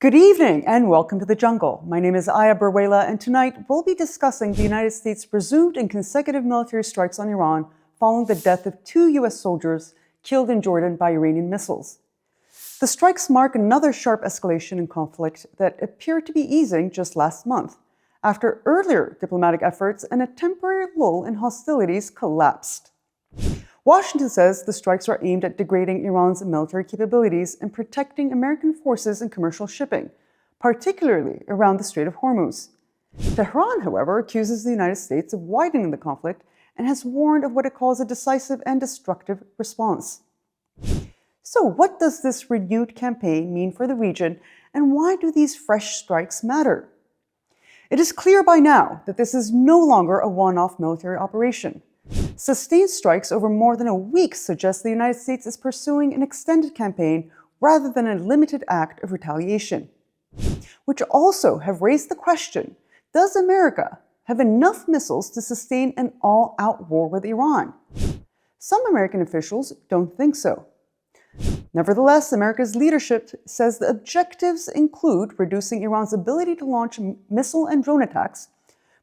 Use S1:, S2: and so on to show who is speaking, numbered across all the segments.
S1: Good evening and welcome to the jungle. My name is Burweila, and tonight we'll be discussing the United States' presumed and consecutive military strikes on Iran following the death of 2 U.S. soldiers killed in Jordan by Iranian missiles. The strikes mark another sharp escalation in conflict that appeared to be easing just last month, after earlier diplomatic efforts and a temporary lull in hostilities collapsed. Washington says the strikes are aimed at degrading Iran's military capabilities and protecting American forces and commercial shipping, particularly around the Strait of Hormuz. Tehran, however, accuses the United States of widening the conflict and has warned of what it calls a decisive and destructive response. So, what does this renewed campaign mean for the region, and why do these fresh strikes matter? It is clear by now that this is no longer a one-off military operation. Sustained strikes over more than a week suggest the United States is pursuing an extended campaign rather than a limited act of retaliation, which also have raised the question, does America have enough missiles to sustain an all-out war with Iran? Some American officials don't think so. Nevertheless, America's leadership says the objectives include reducing Iran's ability to launch missile and drone attacks,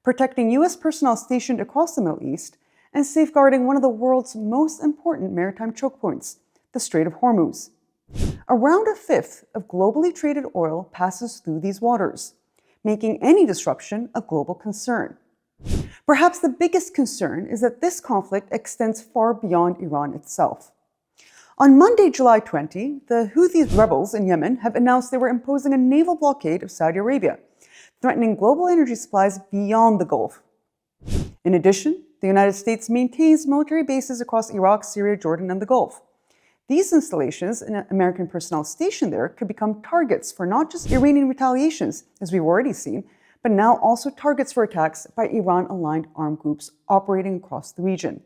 S1: protecting U.S. personnel stationed across the Middle East, and safeguarding one of the world's most important maritime choke points, the Strait of Hormuz. Around a fifth of globally traded oil passes through these waters, making any disruption a global concern. Perhaps the biggest concern is that this conflict extends far beyond Iran itself. On Monday, July 20, the Houthi rebels in Yemen have announced they were imposing a naval blockade of Saudi Arabia, threatening global energy supplies beyond the Gulf. In addition, the United States maintains military bases across Iraq, Syria, Jordan, and the Gulf. These installations and American personnel stationed there could become targets for not just Iranian retaliations, as we've already seen, but now also targets for attacks by Iran-aligned armed groups operating across the region.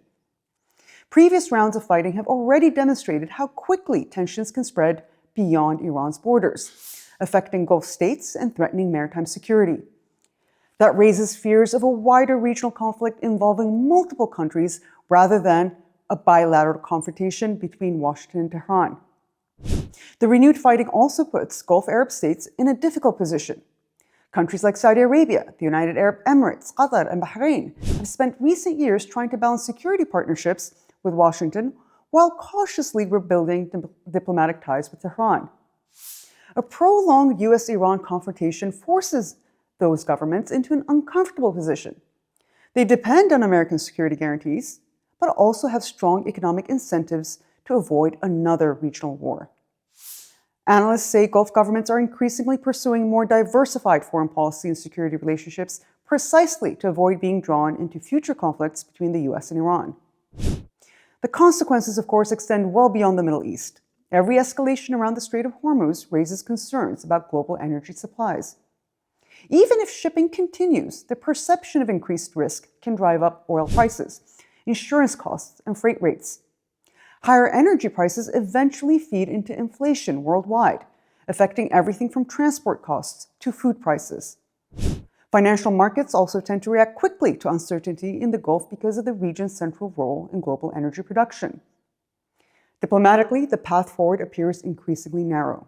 S1: Previous rounds of fighting have already demonstrated how quickly tensions can spread beyond Iran's borders, affecting Gulf states and threatening maritime security. That raises fears of a wider regional conflict involving multiple countries rather than a bilateral confrontation between Washington and Tehran. The renewed fighting also puts Gulf Arab states in a difficult position. Countries like Saudi Arabia, the United Arab Emirates, Qatar, and Bahrain have spent recent years trying to balance security partnerships with Washington while cautiously rebuilding diplomatic ties with Tehran. A prolonged U.S.-Iran confrontation forces those governments into an uncomfortable position. They depend on American security guarantees, but also have strong economic incentives to avoid another regional war. Analysts say Gulf governments are increasingly pursuing more diversified foreign policy and security relationships precisely to avoid being drawn into future conflicts between the U.S. and Iran. The consequences, of course, extend well beyond the Middle East. Every escalation around the Strait of Hormuz raises concerns about global energy supplies. Even if shipping continues, the perception of increased risk can drive up oil prices, insurance costs, and freight rates. Higher energy prices eventually feed into inflation worldwide, affecting everything from transport costs to food prices. Financial markets also tend to react quickly to uncertainty in the Gulf because of the region's central role in global energy production. Diplomatically, the path forward appears increasingly narrow.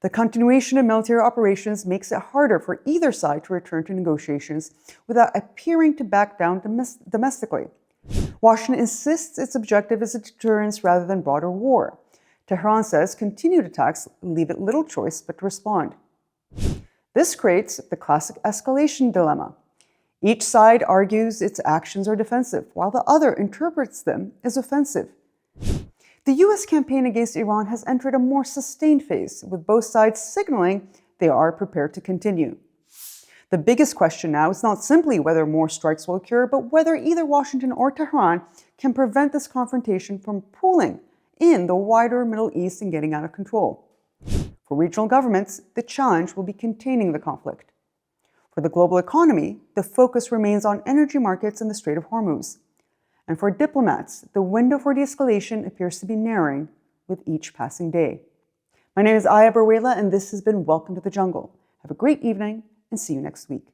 S1: The continuation of military operations makes it harder for either side to return to negotiations without appearing to back down domestically. Washington insists its objective is a deterrence rather than broader war. Tehran says continued attacks leave it little choice but to respond. This creates the classic escalation dilemma. Each side argues its actions are defensive, while the other interprets them as offensive. The U.S. campaign against Iran has entered a more sustained phase, with both sides signaling they are prepared to continue. The biggest question now is not simply whether more strikes will occur, but whether either Washington or Tehran can prevent this confrontation from pooling in the wider Middle East and getting out of control. For regional governments, the challenge will be containing the conflict. For the global economy, the focus remains on energy markets and the Strait of Hormuz. And for diplomats, the window for de-escalation appears to be narrowing with each passing day. My name is Burweila, and this has been Welcome to the Jungle. Have a great evening, and see you next week.